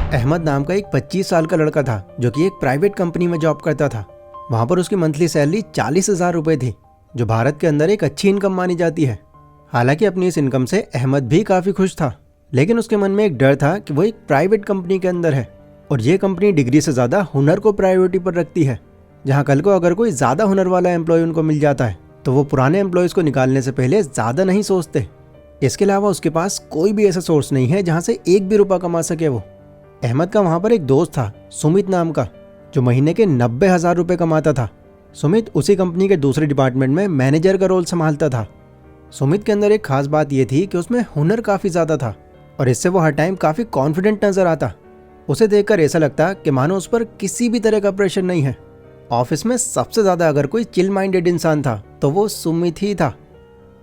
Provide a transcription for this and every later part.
अहमद नाम का एक 25 साल का लड़का था जो कि एक प्राइवेट कंपनी में जॉब करता था। वहाँ पर उसकी मंथली सैलरी 40,000 रुपये थी, जो भारत के अंदर एक अच्छी इनकम मानी जाती है। हालांकि अपनी इस इनकम से अहमद भी काफ़ी खुश था, लेकिन उसके मन में एक डर था कि वो एक प्राइवेट कंपनी के अंदर है और ये कंपनी डिग्री से ज़्यादा हुनर को प्रायोरिटी पर रखती है। जहाँ कल को अगर कोई ज़्यादा हुनर वाला एम्प्लॉय उनको मिल जाता है तो वो पुराने एम्प्लॉयज़ को निकालने से पहले ज़्यादा नहीं सोचते। इसके अलावा उसके पास कोई भी ऐसा सोर्स नहीं है जहाँ से एक भी रुपया कमा सके वो। अहमद का वहाँ पर एक दोस्त था सुमित नाम का, जो महीने के 90,000 रुपये कमाता था। सुमित उसी कंपनी के दूसरे डिपार्टमेंट में मैनेजर का रोल संभालता था। सुमित के अंदर एक खास बात यह थी कि उसमें हुनर काफ़ी ज़्यादा था और इससे वो हर टाइम काफ़ी कॉन्फिडेंट नज़र आता। उसे देखकर ऐसा लगता कि मानो उस पर किसी भी तरह का प्रेशर नहीं है। ऑफिस में सबसे ज़्यादा अगर कोई चिल माइंडेड इंसान था तो वो सुमित ही था।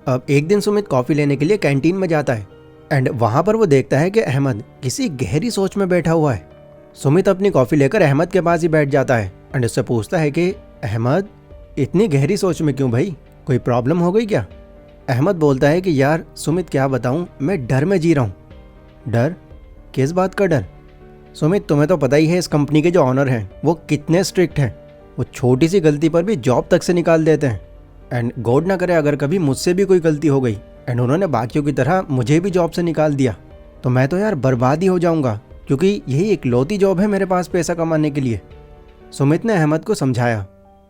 अब एक दिन सुमित कॉफ़ी लेने के लिए कैंटीन में जाता है एंड वहाँ पर वो देखता है कि अहमद किसी गहरी सोच में बैठा हुआ है। सुमित अपनी कॉफ़ी लेकर अहमद के पास ही बैठ जाता है एंड उससे पूछता है कि अहमद, इतनी गहरी सोच में क्यों भाई, कोई प्रॉब्लम हो गई क्या? अहमद बोलता है कि यार सुमित क्या बताऊँ, मैं डर में जी रहा हूँ। डर? किस बात का डर? सुमित, तुम्हें तो पता ही है इस कंपनी के जो ऑनर हैं वो कितने स्ट्रिक्ट हैं। वो छोटी सी गलती पर भी जॉब तक से निकाल देते हैं एंड गॉड ना करे अगर कभी मुझसे भी कोई गलती हो गई एंड उन्होंने बाकियों की तरह मुझे भी जॉब से निकाल दिया तो मैं तो यार बर्बाद ही हो जाऊंगा, क्योंकि यही इकलौती जॉब है मेरे पास पैसा कमाने के लिए। सुमित ने अहमद को समझाया,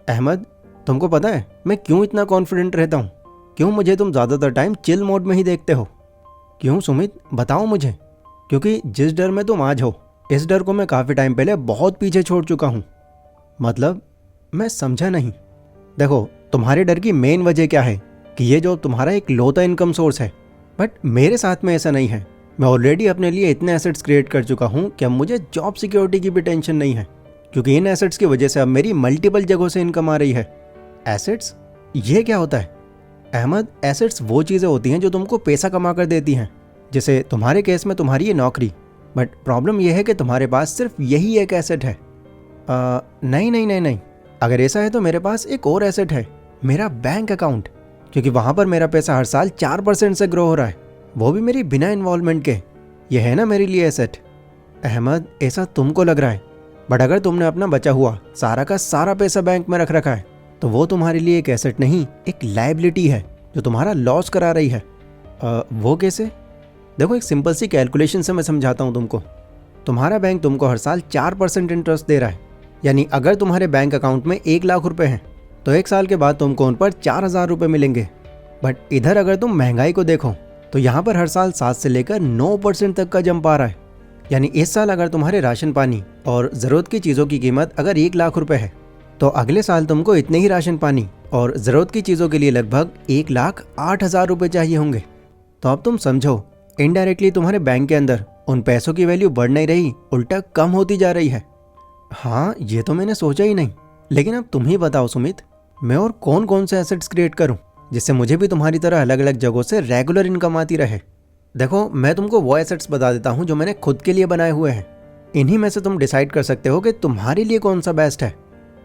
अहमद तुमको पता है मैं क्यों इतना कॉन्फिडेंट रहता हूँ? क्यों मुझे तुम ज़्यादातर टाइम चिल मोड में ही देखते हो? क्यों सुमित, बताओ मुझे। क्योंकि जिस डर में तुम आज हो इस डर को मैं काफ़ी टाइम पहले बहुत पीछे छोड़ चुका हूँ। मतलब? मैं समझा नहीं। देखो, तुम्हारे डर की मेन वजह क्या है कि ये जो तुम्हारा एक लौता इनकम सोर्स है, बट मेरे साथ में ऐसा नहीं है। मैं ऑलरेडी अपने लिए इतने एसेट्स क्रिएट कर चुका हूँ कि अब मुझे जॉब सिक्योरिटी की भी टेंशन नहीं है, क्योंकि इन एसेट्स की वजह से अब मेरी मल्टीपल जगहों से इनकम आ रही है। एसेट्स? ये क्या होता है? अहमद, एसेट्स वो चीज़ें होती हैं जो तुमको पैसा कमा कर देती हैं, जैसे तुम्हारे केस में तुम्हारी ये नौकरी। बट प्रॉब्लम यह है कि तुम्हारे पास सिर्फ यही एक एसेट है। नहीं नहीं नहीं नहीं, अगर ऐसा है तो मेरे पास एक और एसेट है, मेरा बैंक अकाउंट, क्योंकि वहाँ पर मेरा पैसा हर साल 4% से ग्रो हो रहा है, वो भी मेरी बिना इन्वॉल्वमेंट के। ये है ना मेरे लिए एसेट। अहमद, ऐसा तुमको लग रहा है, बट अगर तुमने अपना बचा हुआ सारा का सारा पैसा बैंक में रख रखा है तो वो तुम्हारे लिए एक एसेट नहीं, एक लायबिलिटी है जो तुम्हारा लॉस करा रही है। वो कैसे? देखो, एक सिंपल सी कैलकुलेशन से मैं समझाता हूँ तुमको। तुम्हारा बैंक तुमको हर साल 4% इंटरेस्ट दे रहा है, यानी अगर तुम्हारे बैंक अकाउंट में 1 लाख रुपए हैं तो 1 साल के बाद तुमको उन पर 4,000 रुपये मिलेंगे। बट इधर अगर तुम महंगाई को देखो तो यहाँ पर हर साल 7 से लेकर 9% तक का जंप आ रहा है। यानी इस साल अगर तुम्हारे राशन पानी और ज़रूरत की चीज़ों की कीमत अगर 1 लाख रुपए है तो अगले साल तुमको इतने ही राशन पानी और ज़रूरत की चीज़ों के लिए लगभग 1,08,000 रुपये चाहिए होंगे। तो अब तुम समझो, इनडायरेक्टली तुम्हारे बैंक के अंदर उन पैसों की वैल्यू बढ़ नहीं रही, उल्टा कम होती जा रही है। हाँ, ये तो मैंने सोचा ही नहीं। लेकिन अब तुम ही बताओ सुमित, मैं और कौन कौन से एसेट्स क्रिएट करूं जिससे मुझे भी तुम्हारी तरह अलग अलग जगहों से रेगुलर इनकम आती रहे। देखो, मैं तुमको वो एसेट्स बता देता हूं जो मैंने खुद के लिए बनाए हुए हैं। इन्हीं में से तुम डिसाइड कर सकते हो कि तुम्हारे लिए कौन सा बेस्ट है।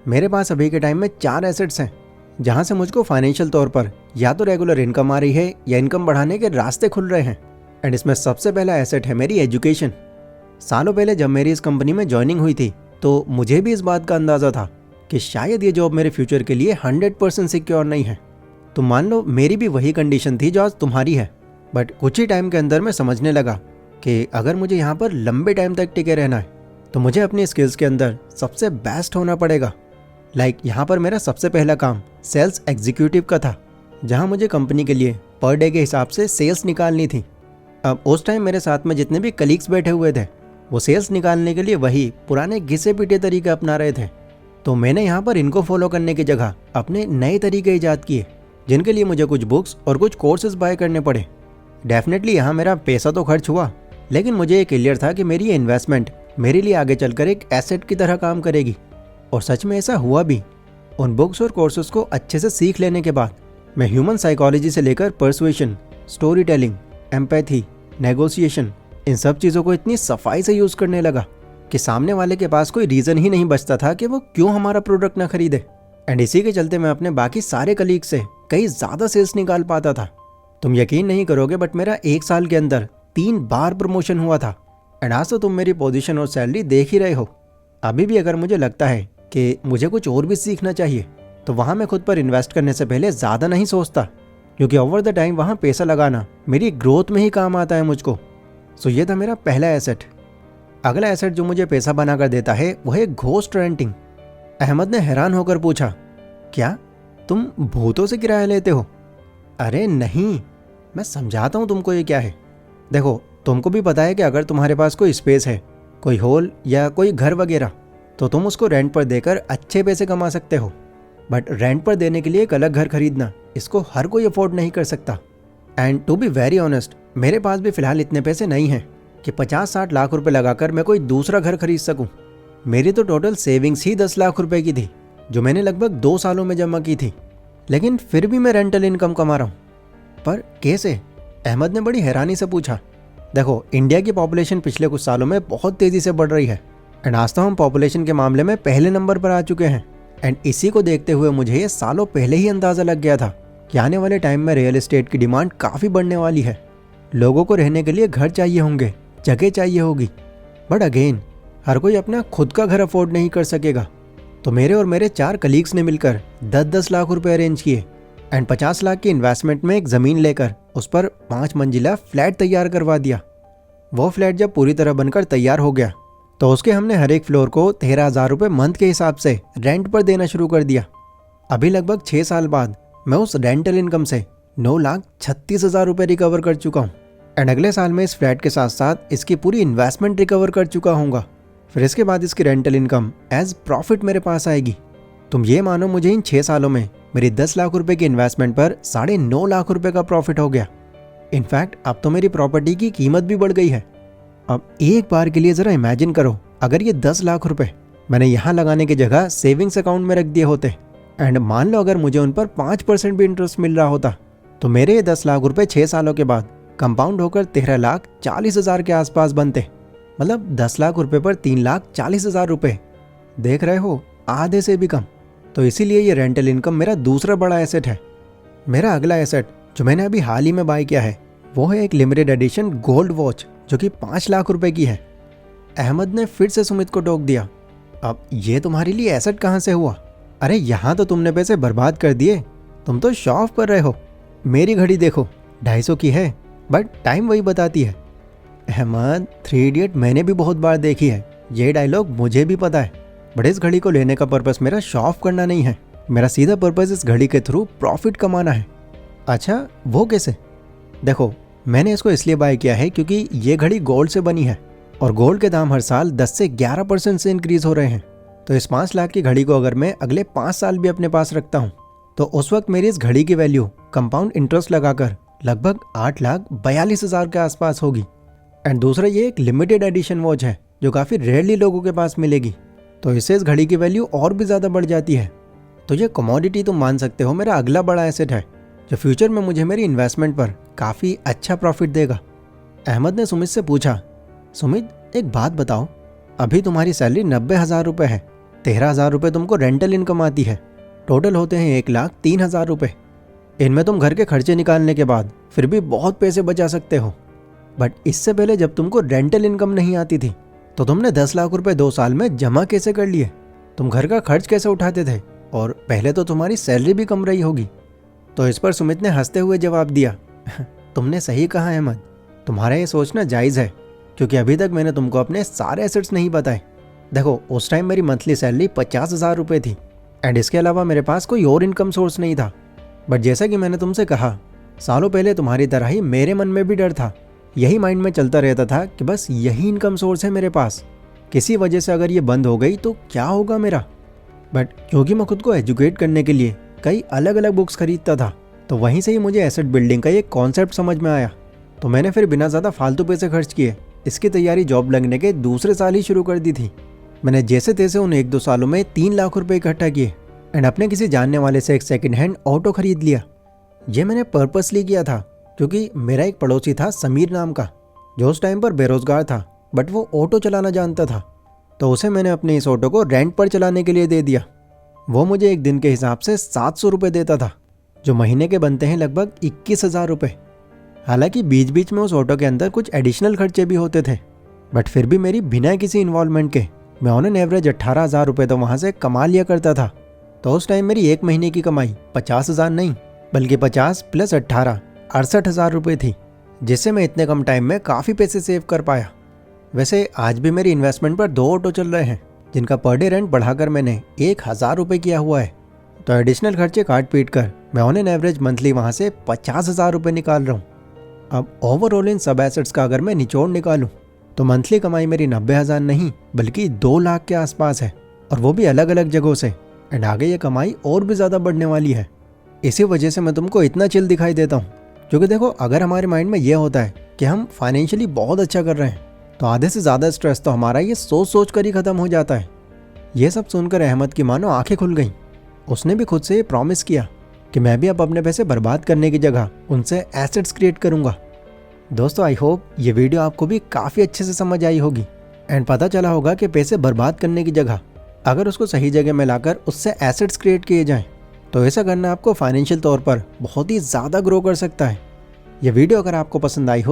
मेरे पास अभी के टाइम में 4 एसेट्स हैं जहाँ से मुझको फाइनेंशियल तौर पर या तो रेगुलर इनकम आ रही है या इनकम बढ़ाने के रास्ते खुल रहे हैं। एंड इसमें सबसे पहला एसेट है मेरी एजुकेशन। सालों पहले जब मेरी इस कंपनी में ज्वाइनिंग हुई थी तो मुझे भी इस बात का अंदाज़ा था कि शायद ये जॉब मेरे फ्यूचर के लिए 100% सिक्योर नहीं है। तो मान लो मेरी भी वही कंडीशन थी जो आज तुम्हारी है, बट कुछ ही टाइम के अंदर मैं समझने लगा कि अगर मुझे यहाँ पर लंबे टाइम तक टिके रहना है तो मुझे अपनी स्किल्स के अंदर सबसे बेस्ट होना पड़ेगा। यहाँ पर मेरा सबसे पहला काम सेल्स एग्जीक्यूटिव का था, जहाँ मुझे कंपनी के लिए पर डे के हिसाब से सेल्स निकालनी थी। अब उस टाइम मेरे साथ में जितने भी कलीग्स बैठे हुए थे वो सेल्स निकालने के लिए वही पुराने घिसे पीटे तरीके अपना रहे थे। तो मैंने यहाँ पर इनको फॉलो करने की जगह अपने नए तरीके ईजाद किए, जिनके लिए मुझे कुछ बुक्स और कुछ कोर्सेज बाय करने पड़े। डेफिनेटली यहाँ मेरा पैसा तो खर्च हुआ, लेकिन मुझे ये क्लियर था कि मेरी ये इन्वेस्टमेंट मेरे लिए आगे चलकर एक एसेट की तरह काम करेगी। और सच में ऐसा हुआ भी। उन बुक्स और कोर्सेज को अच्छे से सीख लेने के बाद मैं ह्यूमन साइकोलॉजी से लेकर persuasion, story telling, empathy, negotiation, इन सब चीज़ों को इतनी सफाई से यूज़ करने लगा कि सामने वाले के पास कोई रीज़न ही नहीं बचता था कि वो क्यों हमारा प्रोडक्ट ना खरीदे। एंड इसी के चलते मैं अपने बाकी सारे कलीग से कई ज़्यादा सेल्स निकाल पाता था। तुम यकीन नहीं करोगे, बट मेरा 1 साल के अंदर 3 बार प्रमोशन हुआ था। एंड आज तो तुम मेरी पोजीशन और सैलरी देख ही रहे हो। अभी भी अगर मुझे लगता है कि मुझे कुछ और भी सीखना चाहिए तो वहाँ मैं खुद पर इन्वेस्ट करने से पहले ज़्यादा नहीं सोचता, क्योंकि ओवर द टाइम वहाँ पैसा लगाना मेरी ग्रोथ में ही काम आता है मुझको। सो ये था मेरा पहला एसेट। अगला एसेट जो मुझे पैसा बना कर देता है वो है घोस्ट रेंटिंग। अहमद ने हैरान होकर पूछा, क्या तुम भूतों से किराया लेते हो? अरे नहीं, मैं समझाता हूँ तुमको ये क्या है। देखो, तुमको भी पता है कि अगर तुम्हारे पास कोई स्पेस है, कोई हॉल या कोई घर वगैरह, तो तुम उसको रेंट पर देकर अच्छे पैसे कमा सकते हो। बट रेंट पर देने के लिए एक अलग घर खरीदना, इसको हर कोई अफोर्ड नहीं कर सकता। And to be very honest, मेरे पास भी फिलहाल इतने पैसे नहीं हैं कि 50-60 लाख रुपए लगाकर मैं कोई दूसरा घर खरीद सकूं। मेरी तो टोटल सेविंग्स ही 10 लाख रुपए की थी, जो मैंने लगभग 2 सालों में जमा की थी। लेकिन फिर भी मैं रेंटल इनकम कमा रहा हूँ। पर कैसे? अहमद ने बड़ी हैरानी से पूछा। देखो, इंडिया की पॉपुलेशन पिछले कुछ सालों में बहुत तेज़ी से बढ़ रही है एंड आज तो हम पॉपुलेशन के मामले में पहले नंबर पर आ चुके हैं। एंड इसी को देखते हुए मुझे ये सालों पहले ही अंदाज़ा लग गया था कि आने वाले टाइम में रियल एस्टेट की डिमांड काफ़ी बढ़ने वाली है। लोगों को रहने के लिए घर चाहिए होंगे, जगह चाहिए होगी। बट अगेन, हर कोई अपना खुद का घर अफोर्ड नहीं कर सकेगा। तो मेरे और मेरे 4 कलीग्स ने मिलकर 10-10 लाख रुपए अरेंज किए एंड 50 लाख की इन्वेस्टमेंट में एक ज़मीन लेकर उस पर 5 मंजिला फ्लैट तैयार करवा दिया। वो फ्लैट जब पूरी तरह बनकर तैयार हो गया तो उसके हमने हर एक फ्लोर को 13,000 रुपये मंथ के हिसाब से रेंट पर देना शुरू कर दिया। अभी लगभग 6 साल बाद मैं उस रेंटल इनकम से 9,36,000 रुपये रिकवर कर चुका हूँ। एंड अगले साल में इस फ्लैट के साथ साथ इसकी पूरी इन्वेस्टमेंट रिकवर कर चुका हूँगा। फिर इसके बाद इसकी रेंटल इनकम एज प्रॉफिट मेरे पास आएगी। तुम ये मानो, मुझे इन 6 सालों में मेरी 10 लाख रुपए की इन्वेस्टमेंट पर 9.5 लाख रुपए का प्रॉफिट हो गया। इनफैक्ट अब तो मेरी प्रॉपर्टी की कीमत भी बढ़ गई है। अब एक बार के लिए ज़रा इमेजिन करो, अगर ये 10 लाख रुपए मैंने यहाँ लगाने की जगह सेविंग्स अकाउंट में रख दिए होते एंड मान लो अगर मुझे उन पर 5% भी इंटरेस्ट मिल रहा होता, तो मेरे ये 10 लाख रुपए 6 सालों के बाद कंपाउंड होकर 13,40,000 के आसपास बनते। मतलब 10 लाख रुपए पर 3,40,000 रुपये, देख रहे हो, आधे से भी कम। तो इसीलिए ये रेंटल इनकम मेरा दूसरा बड़ा एसेट है। मेरा अगला एसेट जो मैंने अभी हाल ही में बाय किया है वो है एक लिमिटेड एडिशन गोल्ड वॉच, जो कि 5 लाख रुपए की है। अहमद ने फिर से सुमित को टोक दिया, अब ये तुम्हारे लिए एसेट कहाँ से हुआ? अरे यहाँ तो तुमने पैसे बर्बाद कर दिए, तुम तो शो ऑफ कर रहे हो। मेरी घड़ी देखो, 250 की है, बट टाइम वही बताती है। अहमद, 3 इडियट मैंने भी बहुत बार देखी है, ये डायलॉग मुझे भी पता है। बट इस घड़ी को लेने का पर्पस मेरा शो ऑफ करना नहीं है, मेरा सीधा पर्पस इस घड़ी के थ्रू प्रॉफिट कमाना है। अच्छा, वो कैसे? देखो, मैंने इसको इसलिए बाय किया है क्योंकि ये घड़ी गोल्ड से बनी है और गोल्ड के दाम हर साल 10 से 11% से इंक्रीज हो रहे हैं। तो इस 5 लाख की घड़ी को अगर मैं अगले 5 साल भी अपने पास रखता हूँ तो उस वक्त मेरी इस घड़ी की वैल्यू कंपाउंड इंटरेस्ट लगाकर लगभग 8,42,000 के आसपास होगी। एंड दूसरा, ये एक लिमिटेड एडिशन वॉच है जो काफ़ी रेयरली लोगों के पास मिलेगी, तो इससे इस घड़ी की वैल्यू और भी ज़्यादा बढ़ जाती है। तो ये कमोडिटी तुम मान सकते हो मेरा अगला बड़ा एसेट है, जो फ्यूचर में मुझे मेरी इन्वेस्टमेंट पर काफ़ी अच्छा प्रॉफिट देगा। अहमद ने सुमित से पूछा, सुमित एक बात बताओ, अभी तुम्हारी सैलरी 90,000 रुपये है, 13,000 रुपये तुमको रेंटल इनकम आती है, टोटल होते हैं 1,03,000 रुपये। इनमें तुम घर के खर्चे निकालने के बाद फिर भी बहुत पैसे बचा सकते हो। बट इससे पहले जब तुमको रेंटल इनकम नहीं आती थी तो तुमने 10 लाख रुपए 2 साल में जमा कैसे कर लिए? तुम घर का खर्च कैसे उठाते थे? और पहले तो तुम्हारी सैलरी भी कम रही होगी। तो इस पर सुमित ने हंसते हुए जवाब दिया, तुमने सही कहा अहमद, तुम्हारा ये सोचना जायज़ है, क्योंकि अभी तक मैंने तुमको अपने सारे एसेट्स नहीं बताए। देखो, उस टाइम मेरी मंथली सैलरी 50,000 रुपये थी एंड इसके अलावा मेरे पास कोई और इनकम सोर्स नहीं था। बट जैसा कि मैंने तुमसे कहा, सालों पहले तुम्हारी तरह ही मेरे मन में भी डर था। यही माइंड में चलता रहता था कि बस यही इनकम सोर्स है मेरे पास, किसी वजह से अगर ये बंद हो गई तो क्या होगा मेरा। बट क्योंकि मैं खुद को एजुकेट करने के लिए कई अलग अलग बुक्स खरीदता था, तो वहीं से ही मुझे एसेट बिल्डिंग का ये कॉन्सेप्ट समझ में आया। तो मैंने फिर बिना ज़्यादा फालतू पैसे खर्च किए इसकी तैयारी जॉब लगने के दूसरे साल ही शुरू कर दी थी। मैंने जैसे तैसे उन 1-2 सालों में 3 लाख रुपए इकट्ठा किए एंड अपने किसी जानने वाले से एक सेकंड हैंड ऑटो खरीद लिया। ये मैंने पर्पसली किया था क्योंकि मेरा एक पड़ोसी था समीर नाम का, जो उस टाइम पर बेरोजगार था, बट वो ऑटो चलाना जानता था। तो उसे मैंने अपने इस ऑटो को रेंट पर चलाने के लिए दे दिया। वो मुझे एक दिन के हिसाब से 700 रुपये देता था, जो महीने के बनते हैं लगभग 21,000 रुपये। हालांकि बीच बीच में उस ऑटो के अंदर कुछ एडिशनल खर्चे भी होते थे, बट फिर भी मेरी बिना किसी इन्वॉल्वमेंट के मैं ऑन एन एवरेज 18,000 रुपये तो वहाँ से कमा लिया करता था। तो उस टाइम मेरी एक महीने की कमाई 50,000 नहीं बल्कि 50 + 18 68,000 रुपये थी, जिससे मैं इतने कम टाइम में काफ़ी पैसे सेव कर पाया। वैसे आज भी मेरी इन्वेस्टमेंट पर 2 ऑटो चल रहे हैं जिनका पर डे रेंट बढ़ाकर मैंने 1,000 रुपये किया हुआ है। तो एडिशनल खर्चे काट पीट कर मैं ऑन एन एवरेज मंथली वहाँ से 50,000 रुपये निकाल रहा हूँ। अब ओवरऑल इन सब एसेट्स का अगर मैं निचोड़ निकालूँ तो मंथली कमाई मेरी 90,000 नहीं बल्कि 2 लाख के आसपास है, और वो भी अलग अलग जगहों से। एंड आगे ये कमाई और भी ज़्यादा बढ़ने वाली है। इसी वजह से मैं तुमको इतना चिल दिखाई देता हूँ, क्योंकि देखो अगर हमारे माइंड में ये होता है कि हम फाइनेंशियली बहुत अच्छा कर रहे हैं तो आधे से ज़्यादा स्ट्रेस तो हमारा ये सोच सोच कर ही ख़त्म हो जाता है। ये सब सुनकर अहमद की मानो आंखें खुल गईं। उसने भी खुद से ये प्रॉमिस किया कि मैं भी अब अपने पैसे बर्बाद करने की जगह उनसे एसेट्स क्रिएट करूँगा। दोस्तों आई होप ये वीडियो आपको भी काफ़ी अच्छे से समझ आई होगी एंड पता चला होगा कि पैसे बर्बाद करने की जगह अगर उसको सही जगह में लाकर उससे एसेट्स क्रिएट किए जाएं तो ऐसा करना आपको फाइनेंशियल तौर पर बहुत ही ज़्यादा ग्रो कर सकता है। ये वीडियो अगर आपको पसंद आई हो